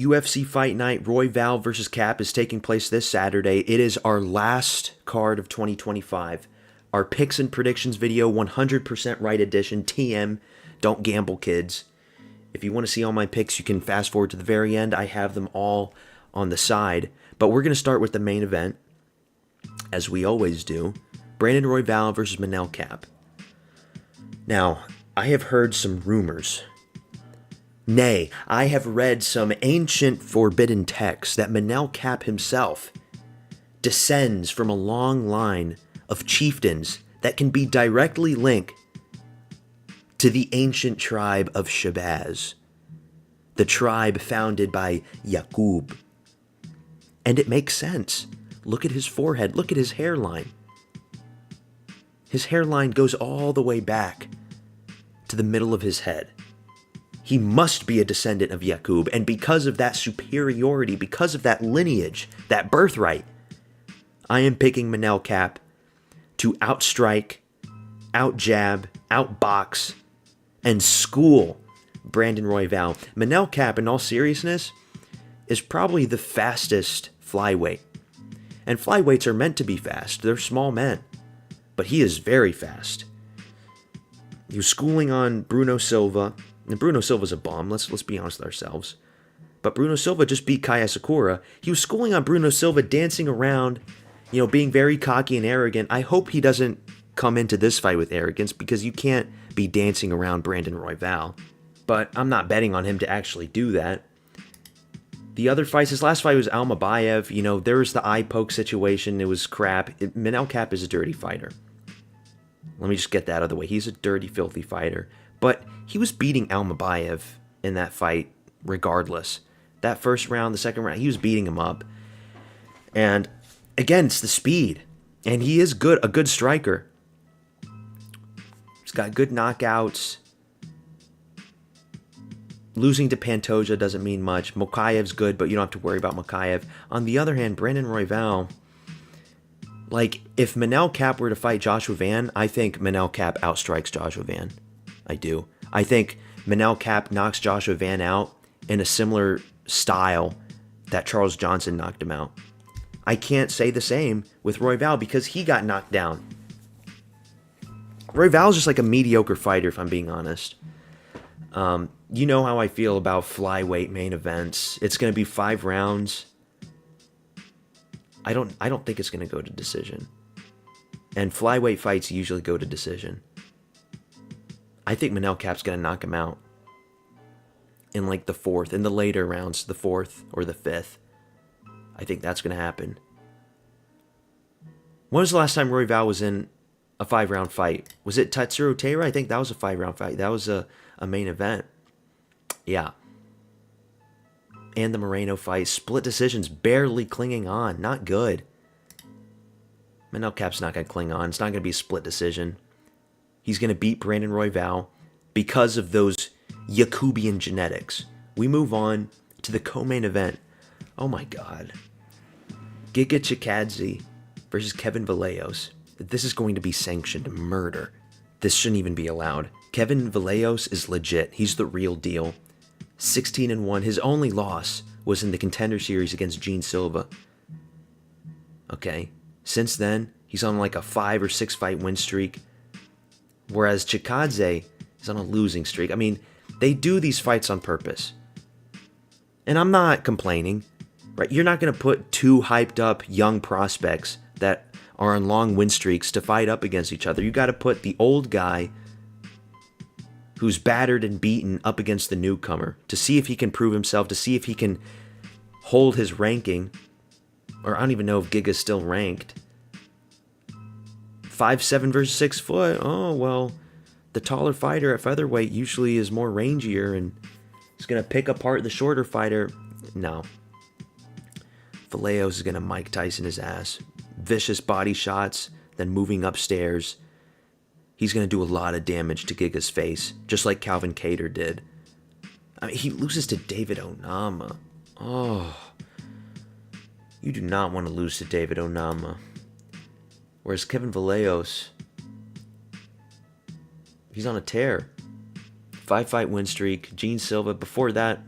UFC Fight Night, Royval versus Kape is taking place this Saturday. It is our last card of 2025. Our picks and predictions video, 100% right edition, TM, don't gamble kids. If you want to see all my picks, you can fast forward to the very end. I have them all on the side. But we're going to start with the main event, as we always do. Brandon Royval versus Manel Kape. Now, I have heard some rumors. Nay, I have read some ancient forbidden texts that Manel Kape himself descends from a long line of chieftains that can be directly linked to the ancient tribe of Shabazz, the tribe founded by Yaqub. And it makes sense. Look at his forehead, look at his hairline. His hairline goes all the way back to the middle of his head. He must be a descendant of Yaqub, and because of that superiority, because of that lineage, that birthright, I am picking Manel Kape to outstrike, outjab, outbox, and school Brandon Royval. Manel Kape, in all seriousness, is probably the fastest flyweight. And flyweights are meant to be fast. They're small men. But he is very fast. He was schooling on Bruno Silva. And Bruno Silva's a bum, let's be honest with ourselves. But Bruno Silva just beat Kaya Sakura. He was schooling on Bruno Silva, dancing around, being very cocky and arrogant. I hope he doesn't come into this fight with arrogance, because you can't be dancing around Brandon Royval. But I'm not betting on him to actually do that. The other fights, his last fight was Almabayev. There was the eye poke situation. It was crap. Manel Kape is a dirty fighter. Let me just get that out of the way. He's a dirty, filthy fighter. But he was beating Almabayev in that fight regardless. That first round, the second round, he was beating him up. And again, it's the speed. And he is a good striker. He's got good knockouts. Losing to Pantoja doesn't mean much. Mokayev's good, but you don't have to worry about Mokayev. On the other hand, Brandon Royval, if Manel Kape were to fight Joshua Van, I think Manel Kape outstrikes Joshua Van. I do. I think Manel Kape knocks Joshua Van out in a similar style that Charles Johnson knocked him out. I can't say the same with Royval because he got knocked down. Royval's just like a mediocre fighter, if I'm being honest. You know how I feel about flyweight main events. It's going to be 5 rounds. I don't think it's going to go to decision. And flyweight fights usually go to decision. I think Manel Kape's going to knock him out in the 4th, in the later rounds, the 4th or the 5th. I think that's going to happen. When was the last time Royval was in a 5-round fight? Was it Tatsuro Taira? I think that was a 5-round fight. That was a main event. Yeah. And the Moreno fight. Split decisions, barely clinging on. Not good. Manel Kape's not going to cling on. It's not going to be a split decision. He's going to beat Brandon Royval because of those Yakubian genetics. We move on to the co-main event. Oh my god. Giga Chikadze versus Kevin Vallejos. This is going to be sanctioned murder. This shouldn't even be allowed. Kevin Vallejos is legit. He's the real deal. 16-1. His only loss was in the Contender Series against Gene Silva. Okay. Since then, he's on a 5 or 6 fight win streak. Whereas Chikadze is on a losing streak. I mean, they do these fights on purpose. And I'm not complaining. Right? You're not going to put 2 hyped up young prospects that are on long win streaks to fight up against each other. You got to put the old guy who's battered and beaten up against the newcomer to see if he can prove himself, to see if he can hold his ranking. Or I don't even know if Giga's still ranked. 5'7" versus 6 foot. Oh, well, the taller fighter at featherweight usually is more rangier and is going to pick apart the shorter fighter. No. Vallejos is going to Mike Tyson his ass. Vicious body shots, then moving upstairs. He's going to do a lot of damage to Giga's face, just like Calvin Kattar did. I mean, he loses to David Onama. Oh. You do not want to lose to David Onama. Whereas Kevin Vallejos, he's on a tear. 5-fight win streak. Gene Silva, before that,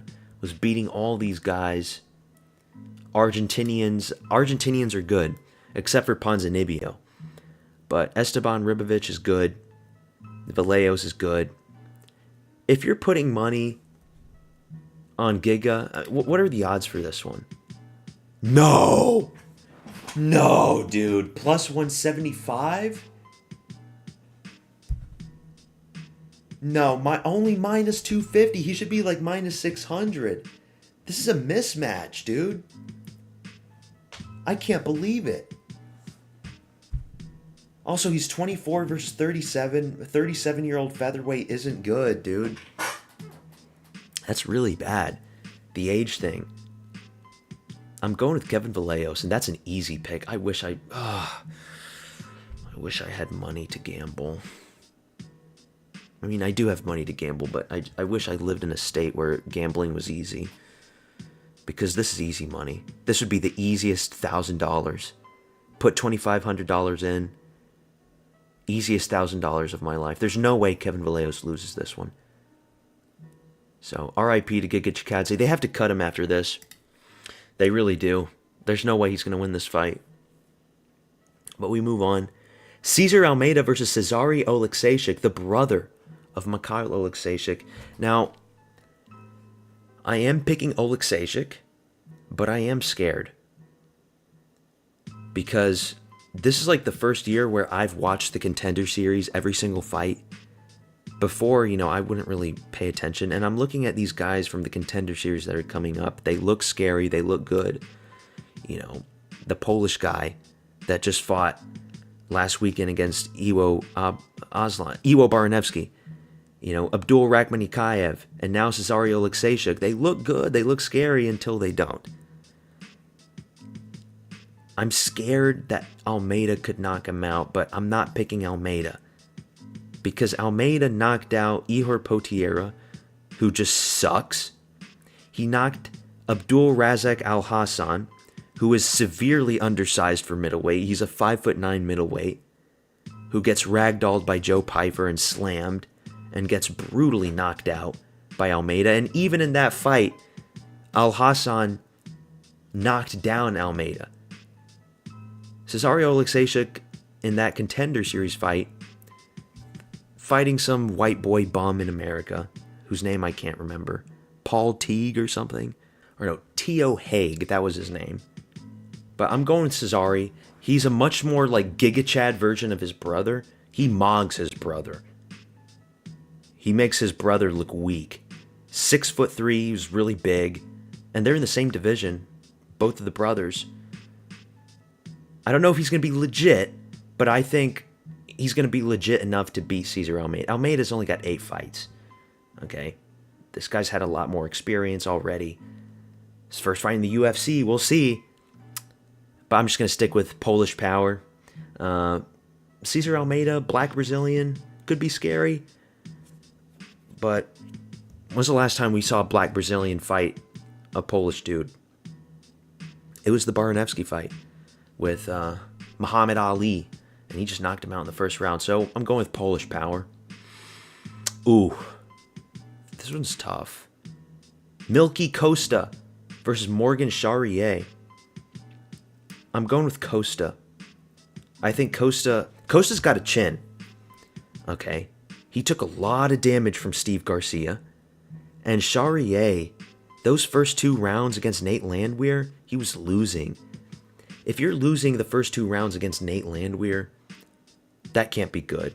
was beating all these guys. Argentinians are good, except for Ponzinibbio. But Esteban Ribovic is good. Vallejos is good. If you're putting money on Giga, what are the odds for this one? No, dude. Plus 175? No, only minus 250. He should be like minus 600. This is a mismatch, dude. I can't believe it. Also, he's 24 versus 37. A 37-year-old featherweight isn't good, dude. That's really bad. The age thing. I'm going with Kevin Vallejos, and that's an easy pick. I wish I had money to gamble. I mean, I do have money to gamble, but I wish I lived in a state where gambling was easy. Because this is easy money. This would be the easiest $1,000. Put $2,500 in. Easiest $1,000 of my life. There's no way Kevin Vallejos loses this one. So, RIP to Giga Chikadze. They have to cut him after this. They really do. There's no way he's going to win this fight. But we move on. Cesar Almeida versus Cezary Oleksiejczuk, the brother of Mikhail Oleksiejczuk. Now, I am picking Oleksiejczuk, but I am scared. Because this is like the first year where I've watched the Contender Series every single fight. Before, I wouldn't really pay attention. And I'm looking at these guys from the Contender Series that are coming up. They look scary. They look good. The Polish guy that just fought last weekend against Iwo Baranevsky. Abdul Rakhmonikaev. And now Cezary Oleksiejczuk. They look good. They look scary until they don't. I'm scared that Almeida could knock him out, but I'm not picking Almeida. Because Almeida knocked out Ihor Potieria, who just sucks. He knocked Abdul Razak Al-Hassan, who is severely undersized for middleweight. He's a 5'9" middleweight, who gets ragdolled by Joe Pyfer and slammed, and gets brutally knocked out by Almeida. And even in that fight, Al-Hassan knocked down Almeida. Cezary Oleksiejczuk, in that Contender Series fight, fighting some white boy bum in America, whose name I can't remember. Paul Teague or something? Or no, T.O. Haig, that was his name. But I'm going with Cezary. He's a much more like Giga Chad version of his brother. He mogs his brother. He makes his brother look weak. 6'3", he's really big. And they're in the same division, both of the brothers. I don't know if he's going to be legit, but I think he's going to be legit enough to beat Cesar Almeida. Almeida's only got 8 fights. Okay? This guy's had a lot more experience already. His first fight in the UFC, we'll see. But I'm just going to stick with Polish power. Cesar Almeida, black Brazilian, could be scary. But when's the last time we saw a black Brazilian fight a Polish dude? It was the Baranevsky fight with Muhammad Ali, and he just knocked him out in the first round. So I'm going with Polish power. Ooh, this one's tough. Milky Costa versus Morgan Charriere. I'm going with Costa. I think Costa's got a chin. Okay, he took a lot of damage from Steve Garcia, and Charriere, those first 2 rounds against Nate Landwehr, he was losing. If you're losing the first 2 rounds against Nate Landwehr, that can't be good.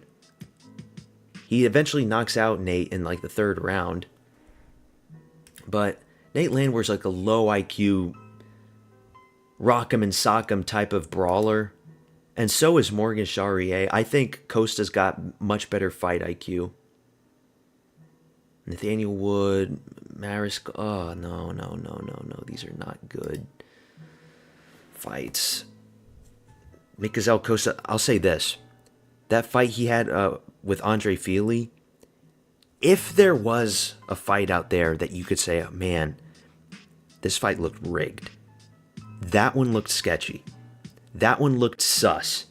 He eventually knocks out Nate in like the 3rd round. But Nate Landwehr's like a low IQ, rock 'em and sock 'em type of brawler. And so is Morgan Charriere. I think Costa's got much better fight IQ. Nathaniel Wood, Maris. Oh, no. These are not good fights. Mikael Costa, I'll say this. That fight he had with Andre Fili, if there was a fight out there that you could say, oh, man, this fight looked rigged. That one looked sketchy. That one looked sus.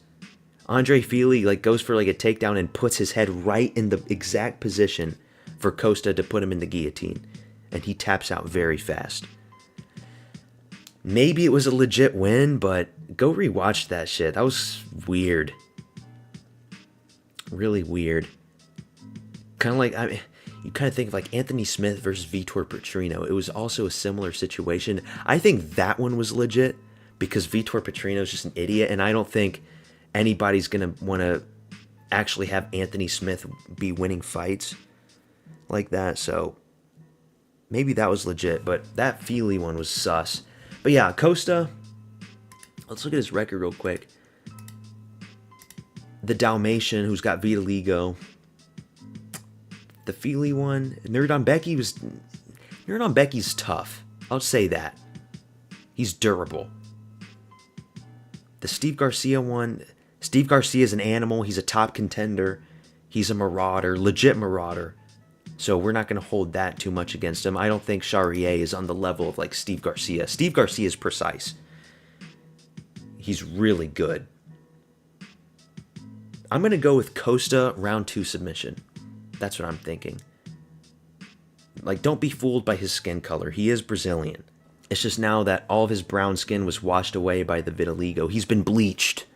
Andre Fili goes for a takedown and puts his head right in the exact position for Costa to put him in the guillotine. and he taps out very fast. Maybe it was a legit win, but go rewatch that shit. That was weird. Really weird. Kind of like, I mean, you kind of think of like Anthony Smith versus Vitor Petrino. It was also a similar situation. I think that one was legit because Vitor Petrino is just an idiot, and I don't think anybody's going to want to actually have Anthony Smith be winning fights like that. So maybe that was legit, but that Feely one was sus. But yeah, Costa, let's look at his record real quick. The Dalmatian, who's got vitiligo. The Feely one, Nurdan Becky's tough. I'll say that. He's durable. The Steve Garcia one, Steve Garcia is an animal. He's a top contender. He's a marauder, legit marauder. So we're not going to hold that too much against him. I don't think Charriere is on the level of like Steve Garcia. Steve Garcia is precise. He's really good. I'm going to go with Costa round 2 submission. That's what I'm thinking. Like, don't be fooled by his skin color. He is Brazilian. It's just now that all of his brown skin was washed away by the vitiligo. He's been bleached.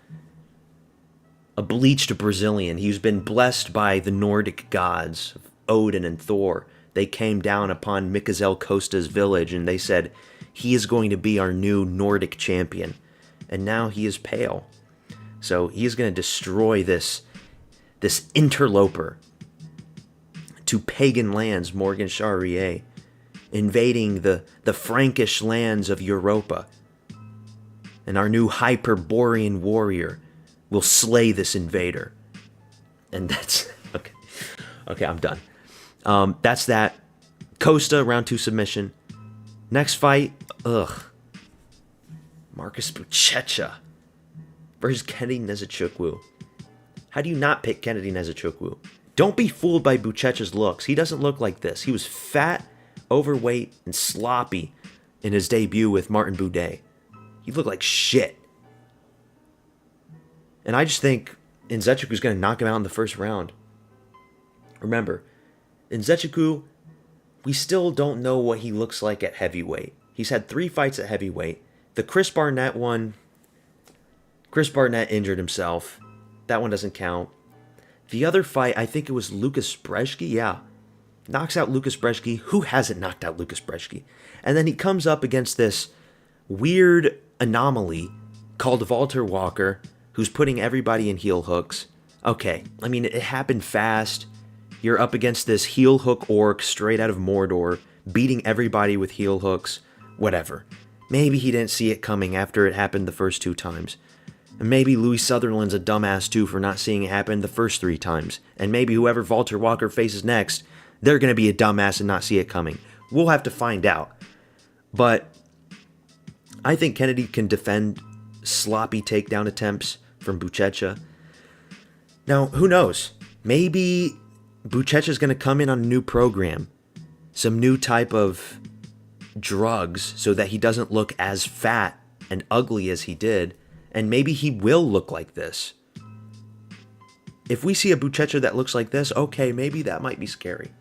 A bleached Brazilian. He's been blessed by the Nordic gods, Odin and Thor. They came down upon Mikael Costa's village and they said, he is going to be our new Nordic champion. And now he is pale. So he is going to destroy this interloper to pagan lands, Morgan Charriere, invading the Frankish lands of Europa. And our new Hyperborean warrior will slay this invader. And that's... Okay, I'm done. That's that. Costa, round 2 submission. Next fight, Marcus Buchecha versus Kennedy Nzechukwu. How do you not pick Kennedy Nzechukwu? Don't be fooled by Buchecha's looks. He doesn't look like this. He was fat, overweight, and sloppy in his debut with Martin Buday. He looked like shit. And I just think Nzechukwu's going to knock him out in the first round. Remember, Nzechukwu, we still don't know what he looks like at heavyweight. He's had 3 fights at heavyweight. The Chris Barnett one, Chris Barnett injured himself. That one doesn't count. The other fight, I think it was Lucas Brzeski. Yeah. Knocks out Lucas Brzeski. Who hasn't knocked out Lucas Brzeski? And then he comes up against this weird anomaly called Walter Walker, who's putting everybody in heel hooks. Okay, I mean, it happened fast. You're up against this heel hook orc straight out of Mordor, beating everybody with heel hooks. Whatever. Maybe he didn't see it coming after it happened the first 2 times. And maybe Louis Sutherland's a dumbass too for not seeing it happen the first 3 times. And maybe whoever Walter Walker faces next, they're going to be a dumbass and not see it coming. We'll have to find out. But I think Kennedy can defend sloppy takedown attempts from Buchecha. Now, who knows? Maybe Buchecha's going to come in on a new program. Some new type of drugs so that he doesn't look as fat and ugly as he did. And maybe he will look like this. If we see a Buchecha that looks like this, okay, maybe that might be scary.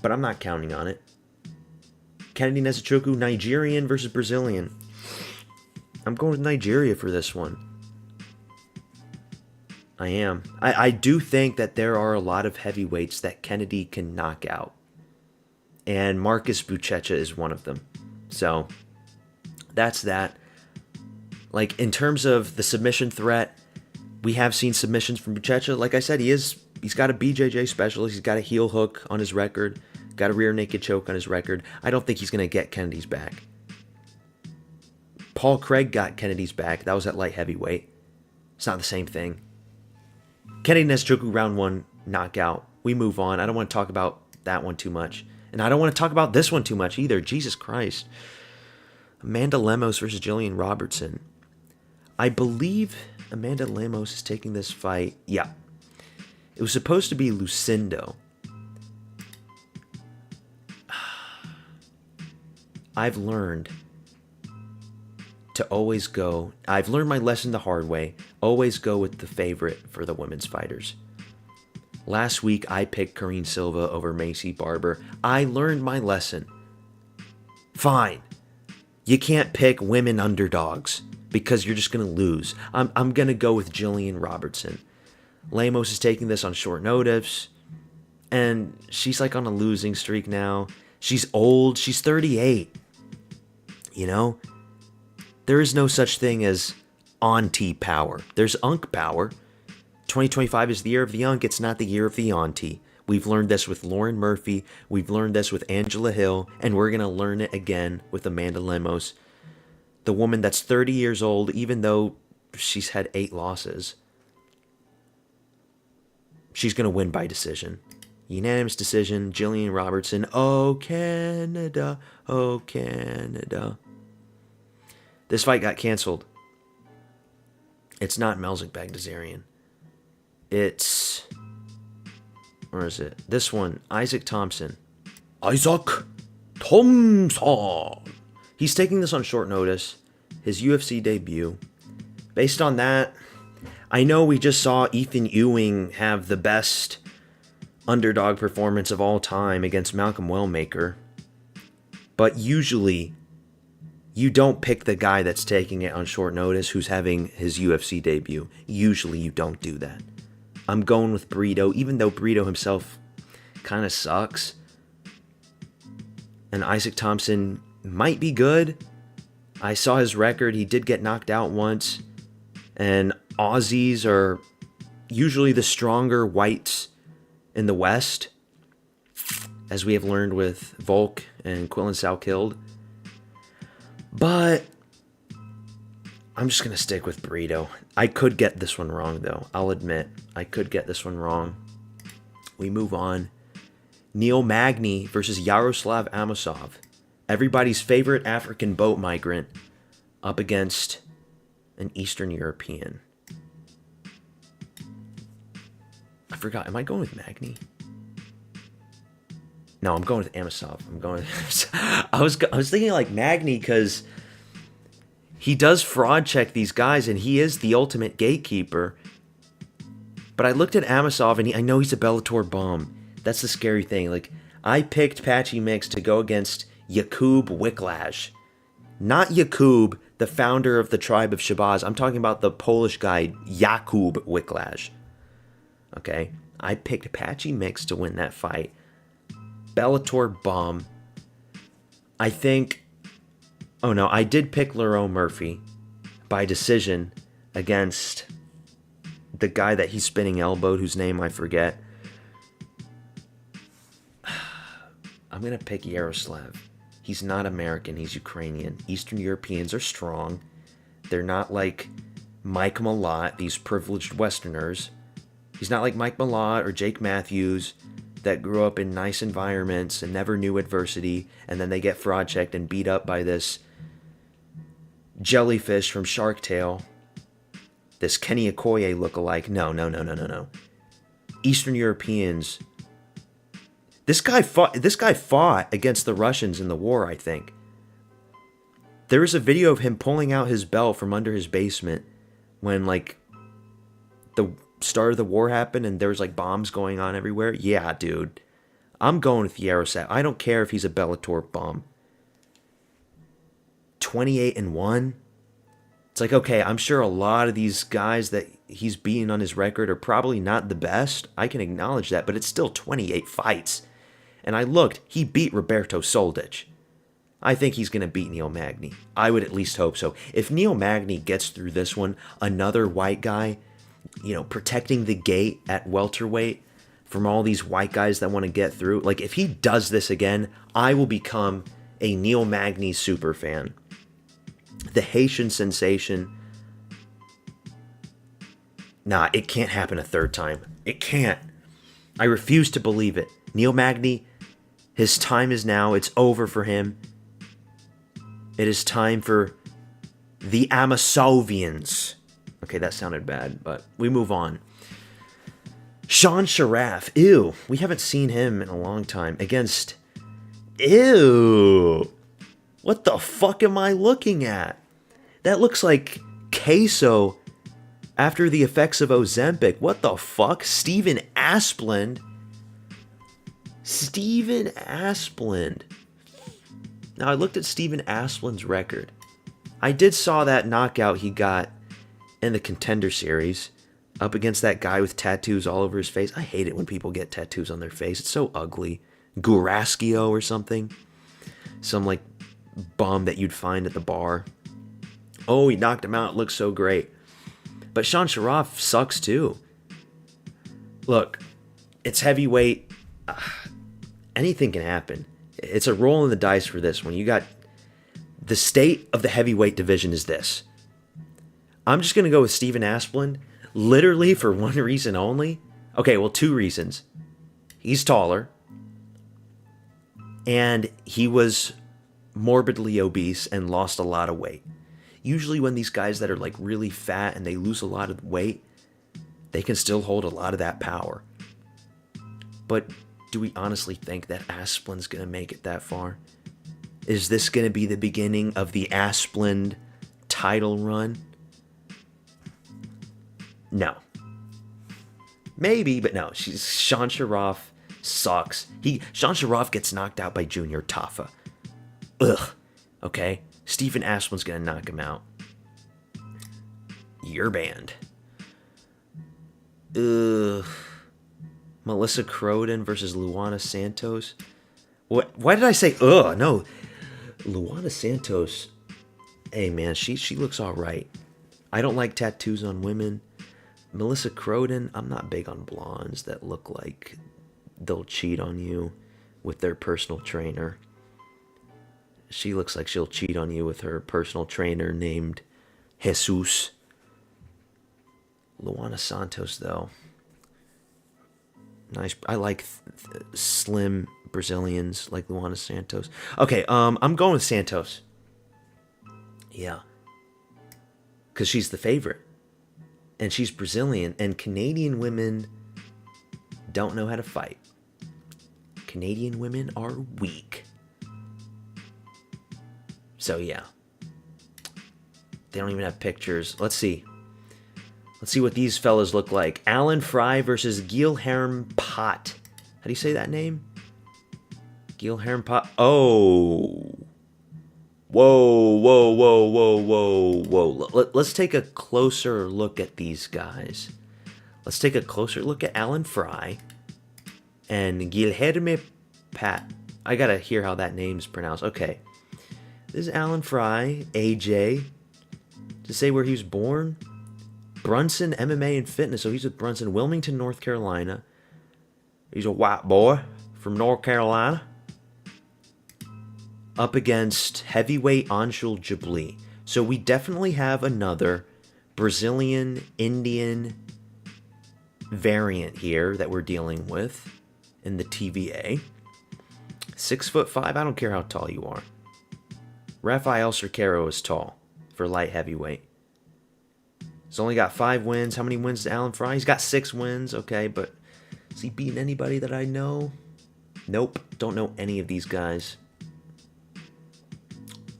But I'm not counting on it. Kennedy Nzechukwu, Nigerian versus Brazilian. I'm going with Nigeria for this one. I am. I do think that there are a lot of heavyweights that Kennedy can knock out. And Marcus Buchecha is one of them. So, that's that. Like, in terms of the submission threat, we have seen submissions from Buchecha. Like I said, he's got a BJJ specialist. He's got a heel hook on his record. Got a rear naked choke on his record. I don't think he's going to get Kennedy's back. Paul Craig got Kennedy's back. That was at light heavyweight. It's not the same thing. Kennedy Nzechukwu round 1 knockout. We move on. I don't want to talk about that one too much. And I don't want to talk about this one too much either. Jesus Christ. Amanda Lemos versus Jillian Robertson. I believe Amanda Lemos is taking this fight. Yeah. It was supposed to be Lucindo. I've learned to always go. I've learned my lesson the hard way. Always go with the favorite for the women's fighters. Last week, I picked Karine Silva over Macy Barber. I learned my lesson. Fine. You can't pick women underdogs because you're just going to lose. I'm going to go with Jillian Robertson. Lemos is taking this on short notice, and she's like on a losing streak now. She's old. She's 38. You know? There is no such thing as auntie power. There's unk power. 2025 is the year of the unk. It's not the year of the auntie. We've learned this with Lauren Murphy. We've learned this with Angela Hill. And we're going to learn it again with Amanda Lemos. The woman that's 30 years old, even though she's had 8 losses. She's going to win by decision. Unanimous decision. Jillian Robertson. Oh, Canada. Oh, Canada. This fight got canceled. It's not Melzik Bagdasaryan. It's... Where is it? This one. Isaac Thompson. Isaac Thompson. He's taking this on short notice. His UFC debut. Based on that, I know we just saw Ethan Ewing have the best underdog performance of all time against Malcolm Wellmaker. But usually, you don't pick the guy that's taking it on short notice who's having his UFC debut. Usually you don't do that. I'm going with Brito, even though Brito himself kind of sucks. And Isaac Thompson might be good. I saw his record. He did get knocked out once. And Aussies are usually the stronger whites in the West, as we have learned with Volk and Quillen Salkild. But I'm just going to stick with Brito. I could get this one wrong, though. I'll admit. I could get this one wrong. We move on. Neil Magny versus Yaroslav Amosov. Everybody's favorite African boat migrant up against an Eastern European. I forgot. Am I going with Magny? No, I'm going with Amosov. I was thinking like Magny because he does fraud check these guys and he is the ultimate gatekeeper. But I looked at Amosov and I know he's a Bellator bum. That's the scary thing. Like, I picked Patchy Mix to go against Jakub Wicklash. Not Jakub, the founder of the tribe of Shabazz. I'm talking about the Polish guy, Jakub Wicklash. Okay? I picked Patchy Mix to win that fight. Bellator bum. I think... Oh no, I did pick Lerone Murphy by decision against the guy that he's spinning elbowed, whose name I forget. I'm going to pick Yaroslav. He's not American, he's Ukrainian. Eastern Europeans are strong. They're not like Mike Malott, these privileged Westerners. He's not like Mike Malott or Jake Matthews that grew up in nice environments and never knew adversity, and then they get fraud checked and beat up by this jellyfish from Shark Tale. This Kenny Okoye lookalike. No. Eastern Europeans. This guy fought against the Russians in the war, I think. There is a video of him pulling out his belt from under his basement when, like, the start of the war happened and there was, like, bombs going on everywhere. Yeah, dude. I'm going with Yaroslav. I don't care if he's a Bellator bum. 28-1. It's like, okay, I'm sure a lot of these guys that he's beating on his record are probably not the best. I can acknowledge that, but it's still 28 fights. And I looked, he beat Roberto Soldic. I think he's going to beat Neil Magny. I would at least hope so. If Neil Magny gets through this one, another white guy, you know, protecting the gate at welterweight from all these white guys that want to get through. Like, if he does this again, I will become a Neil Magny super fan. The Haitian sensation. Nah, it can't happen a third time. It can't. I refuse to believe it. Neil Magny, his time is now. It's over for him. It is time for the Amasovians. Okay, that sounded bad, but we move on. Sean Sharaf. Ew. We haven't seen him in a long time. Against... Ew. What the fuck am I looking at? That looks like queso After the effects of Ozempic, what the fuck? Steven Asplund. Steven Asplund. Now, I looked at Steven Asplund's record. I did saw that knockout he got in the Contender Series up against that guy with tattoos all over his face. I hate it when people get tattoos on their face. It's so ugly. Guraskio or something. Some, like, bum that you'd find at the bar. Oh, he knocked him out. It looks so great. But Sean Sharaf sucks too. Look, it's heavyweight. Anything can happen. It's a roll in the dice for this one. You got the state of the heavyweight division is this. I'm just going to go with Steven Asplund, literally for one reason only. Okay, well, two reasons. He's taller, and he was morbidly obese and lost a lot of weight. Usually when these guys that are like really fat and they lose a lot of weight, they can still hold a lot of that power. But do we honestly think that Asplund's going to make it that far? Is this going to be the beginning of the Asplund title run? No. Maybe, but no. Sean Sharaf sucks. Sean Sharaf gets knocked out by Junior Tafa. Ugh. Okay? Steven Asplund's going to knock him out. You're banned. Ugh. Melissa Croden versus Luana Santos. What? Why did I say ugh? No. Luana Santos. Hey, man, she looks all right. I don't like tattoos on women. Melissa Croden, I'm not big on blondes that look like they'll cheat on you with their personal trainer. She looks like she'll cheat on you with her personal trainer named Jesus. Luana Santos, though. Nice. I like slim Brazilians like Luana Santos. Okay, I'm going with Santos. Yeah. Because she's the favorite. And she's Brazilian. And Canadian women don't know how to fight. Canadian women are weak. So, yeah. They don't even have pictures. Let's see. Let's see what these fellas look like. Alan Fry versus Guilherme Pot. How do you say that name? Guilherme Pot. Oh. Whoa, whoa, whoa, whoa, whoa, whoa. Let's take a closer look at these guys. Let's take a closer look at Alan Fry and Guilherme Pat. I gotta hear how that name's pronounced. Okay. This is Alan Fry, AJ. To say where he was born? Brunson MMA and Fitness. So he's with Brunson, Wilmington, North Carolina. He's a white boy from North Carolina. Up against heavyweight Anshul Jabli. So we definitely have another Brazilian, Indian variant here that we're dealing with in the TVA. 6'5". I don't care how tall you are. Rafael Cerqueiro is tall for light heavyweight. He's only got 5 wins. How many wins does Alan Fry? He's got 6 wins, okay, but has he beaten anybody that I know? Nope, don't know any of these guys.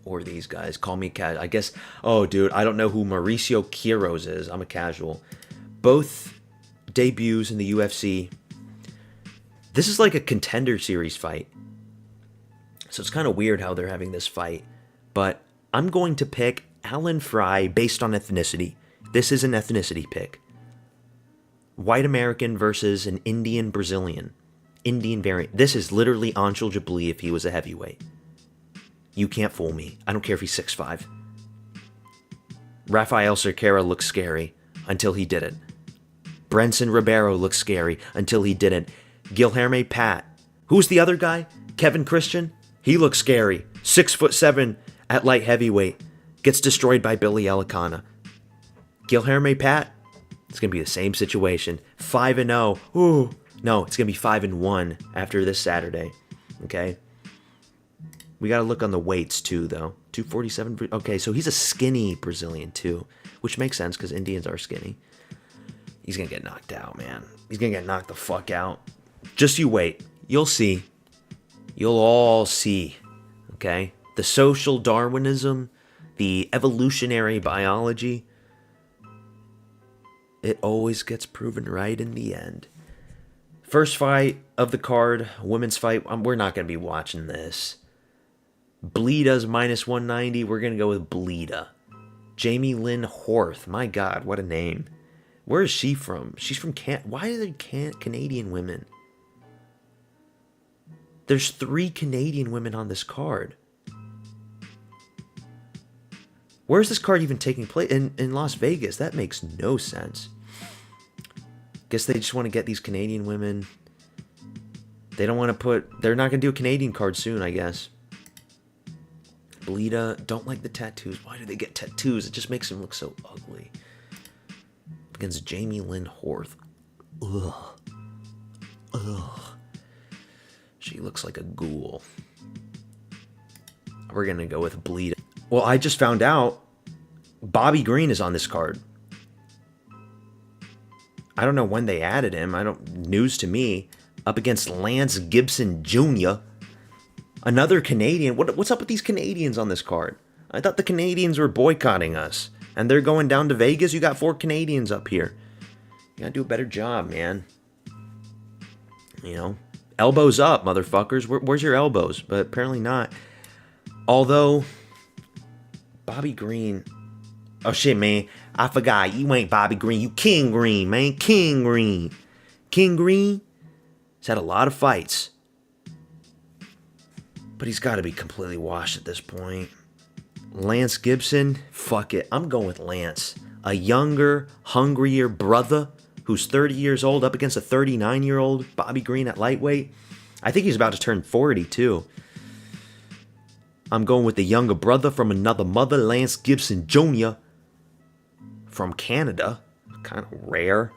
Or these guys. Call me casual. I guess, oh, dude, I don't know who Mauricio Quiros is. I'm a casual. Both debuts in the UFC. This is like a Contender Series fight. So it's kind of weird how they're having this fight. But I'm going to pick Alan Fry based on ethnicity. This is an ethnicity pick. White American versus an Indian Brazilian. Indian variant. This is literally Anshul Jabli if he was a heavyweight. You can't fool me. I don't care if he's 6'5". Rafael Cerqueira looks scary until he didn't. Brenson Ribeiro looks scary until he didn't. Guilherme Pat. Who's the other guy? Kevin Christian? He looks scary. 6'7" at light heavyweight. Gets destroyed by Billy Elicana. Guilherme Pat? It's going to be the same situation. 5-0. Ooh. No, it's going to be 5-1 after this Saturday. Okay? We got to look on the weights too, though. 247. Okay, so he's a skinny Brazilian too, which makes sense because Indians are skinny. He's going to get knocked out, man. He's going to get knocked the fuck out. Just you wait. You'll see. You'll all see. Okay? The social Darwinism, the evolutionary biology. It always gets proven right in the end. First fight of the card, women's fight. We're not going to be watching this. Bleeda's minus 190. We're going to go with Bleeda. Jamie Lynn Horth. My God, what a name. Where is she from? She's from Why are there Canadian women? There's 3 Canadian women on this card. Where's this card even taking place? In Las Vegas. That makes no sense. Guess they just want to get these Canadian women. They don't want to put... They're not going to do a Canadian card soon, I guess. Bleeda, don't like the tattoos. Why do they get tattoos? It just makes them look so ugly. Against Jamie Lynn Horth. Ugh. Ugh. She looks like a ghoul. We're going to go with Bleeda. Well, I just found out Bobby Green is on this card. I don't know when they added him. News to me. Up against Lance Gibson Jr. Another Canadian. What's up with these Canadians on this card? I thought the Canadians were boycotting us. And they're going down to Vegas? You got 4 Canadians up here. You gotta do a better job, man. You know? Elbows up, motherfuckers. Where's your elbows? But apparently not. Although, Bobby Green... Oh, shit, man. I forgot. You ain't Bobby Green. You King Green, man. King Green. King Green has had a lot of fights. But he's got to be completely washed at this point. Lance Gibson? Fuck it. I'm going with Lance. A younger, hungrier brother who's 30 years old up against a 39-year-old Bobby Green at lightweight. I think he's about to turn 40, too. I'm going with the younger brother from another mother, Lance Gibson Jr. from Canada. Kind of rare.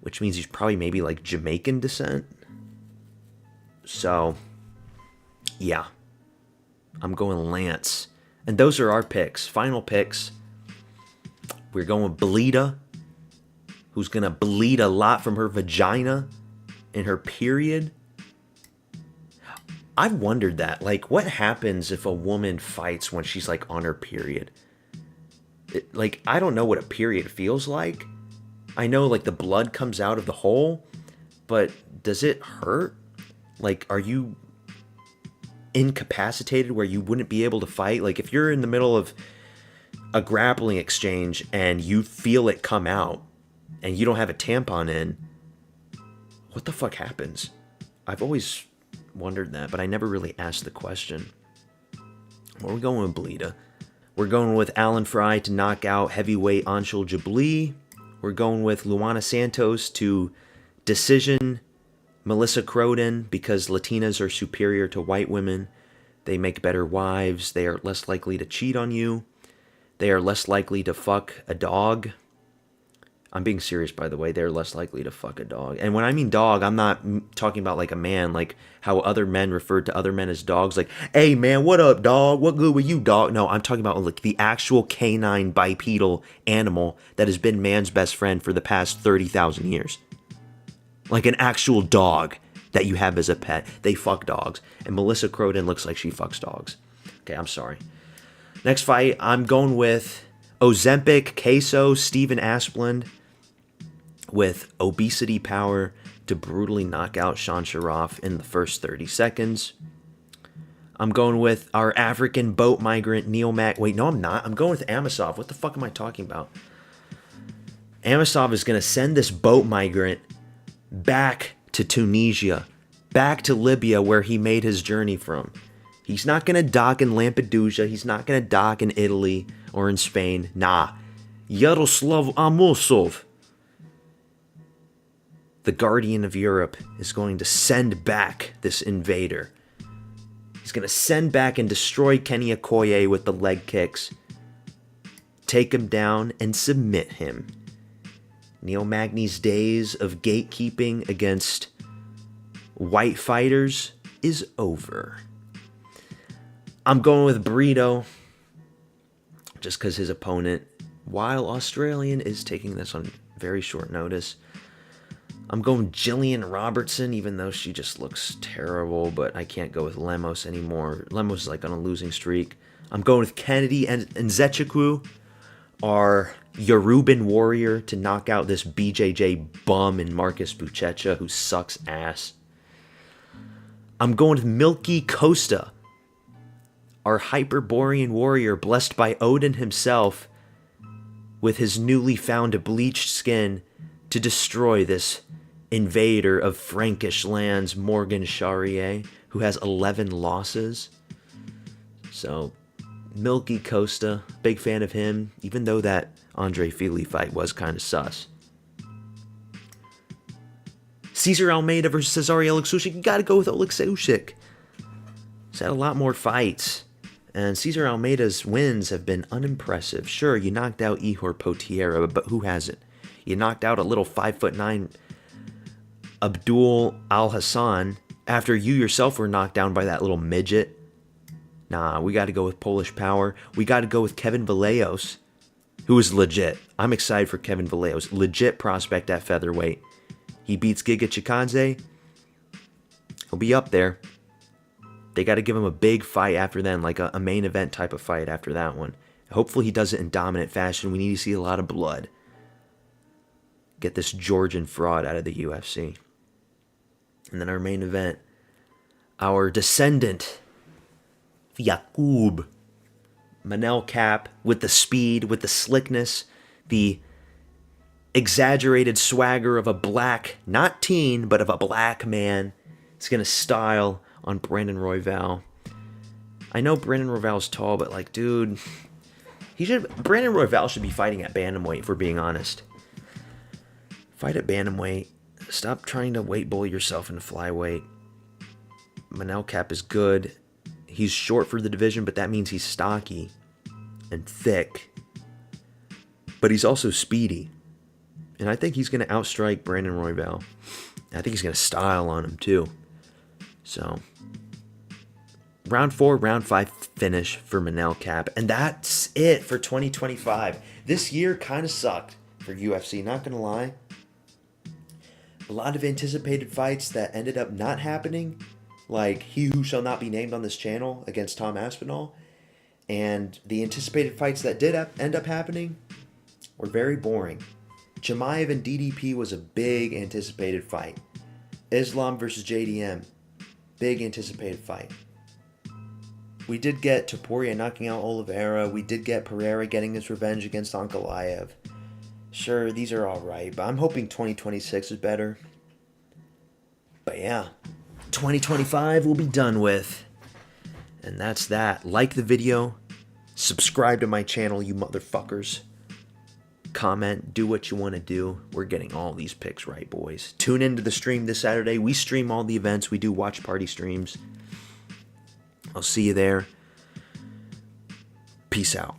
Which means he's probably maybe like Jamaican descent. So, yeah. I'm going Lance. And those are our picks. Final picks. We're going with Bleeda, who's going to bleed a lot from her vagina in her period. I've wondered that. Like, what happens if a woman fights when she's, like, on her period? I don't know what a period feels like. I know, like, the blood comes out of the hole, but does it hurt? Like, are you incapacitated where you wouldn't be able to fight? Like, if you're in the middle of a grappling exchange and you feel it come out and you don't have a tampon in, what the fuck happens? I've always wondered that, but I never really asked the question. Well, we're going with Bleeda. We're going with Alan Fry to knock out heavyweight Anshul Jabli. We're going with Luana Santos to decision Melissa Croden because Latinas are superior to white women. They make better wives. They are less likely to cheat on you. They are less likely to fuck a dog. I'm being serious, by the way. They're less likely to fuck a dog. And when I mean dog, I'm not talking about like a man, like how other men referred to other men as dogs. Like, hey, man, what up, dog? What good with you, dog? No, I'm talking about like the actual canine bipedal animal that has been man's best friend for the past 30,000 years. Like an actual dog that you have as a pet. They fuck dogs. And Melissa Croden looks like she fucks dogs. Okay, I'm sorry. Next fight, I'm going with Ozempic, Queso, Steven Asplund with obesity power to brutally knock out Sean Sharaf in the first 30 seconds. I'm going with our African boat migrant, Neil Mack. Wait, no, I'm not. I'm going with Amosov. What the fuck am I talking about? Amosov is going to send this boat migrant back to Tunisia, back to Libya, where he made his journey from. He's not going to dock in Lampedusa. He's not going to dock in Italy or in Spain. Nah. Yaroslav Amosov, the guardian of Europe, is going to send back this invader. He's going to send back and destroy Kenny Okoye with the leg kicks, take him down, and submit him. Neil Magny's days of gatekeeping against white fighters is over. I'm going with Burrito just because his opponent, while Australian, is taking this on very short notice. I'm going Jillian Robertson, even though she just looks terrible, but I can't go with Lemos anymore. Lemos is like on a losing streak. I'm going with Kennedy and Nzechukwu, our Yoruban Warrior to knock out this BJJ bum and Marcus Buchecha, who sucks ass. I'm going with Milky Costa, our Hyperborean warrior blessed by Odin himself with his newly found bleached skin to destroy this invader of Frankish lands, Morgan Charriere, who has 11 losses. So, Milky Costa, big fan of him, even though that Andre Fili fight was kind of sus. Cesar Almeida versus Cesare Oleksiejczuk. You got to go with Oleksiejczuk. He's had a lot more fights. And Cesar Almeida's wins have been unimpressive. Sure, you knocked out Ihor Potieria, but who hasn't? You knocked out a little 5'9" Abdul Al-Hassan after you yourself were knocked down by that little midget. Nah, we got to go with Polish Power. We got to go with Kevin Vallejos, who is legit. I'm excited for Kevin Vallejos. Legit prospect at featherweight. He beats Giga Chikadze. He'll be up there. They got to give him a big fight after then, like a main event type of fight after that one. Hopefully he does it in dominant fashion. We need to see a lot of blood. Get this Georgian fraud out of the UFC. And then our main event, our descendant, Jakub Manel Kape, with the speed, with the slickness, the exaggerated swagger of a black, not teen, but of a black man. He's going to style on Brandon Royval. I know Brandon Royval's tall, but like, dude, Brandon Royval should be fighting at bantamweight, if we're being honest. Fight at bantamweight. Stop trying to weight bully yourself into flyweight. Manel Kape is good. He's short for the division, but that means he's stocky and thick. But he's also speedy. And I think he's going to outstrike Brandon Royval. I think he's going to style on him too. So, round 4, round 5 finish for Manel Kape. And that's it for 2025. This year kind of sucked for UFC, not going to lie. A lot of anticipated fights that ended up not happening, like He Who Shall Not Be Named on this channel against Tom Aspinall. And the anticipated fights that did end up happening were very boring. Chimaev and DDP was a big anticipated fight. Islam versus JDM, big anticipated fight. We did get Topuria knocking out Oliveira. We did get Pereira getting his revenge against Ankalaev. Sure, these are alright, but I'm hoping 2026 is better. But yeah, 2025 we'll be done with. And that's that. Like the video. Subscribe to my channel, you motherfuckers. Comment, do what you want to do. We're getting all these picks right, boys. Tune into the stream this Saturday. We stream all the events. We do watch party streams. I'll see you there. Peace out.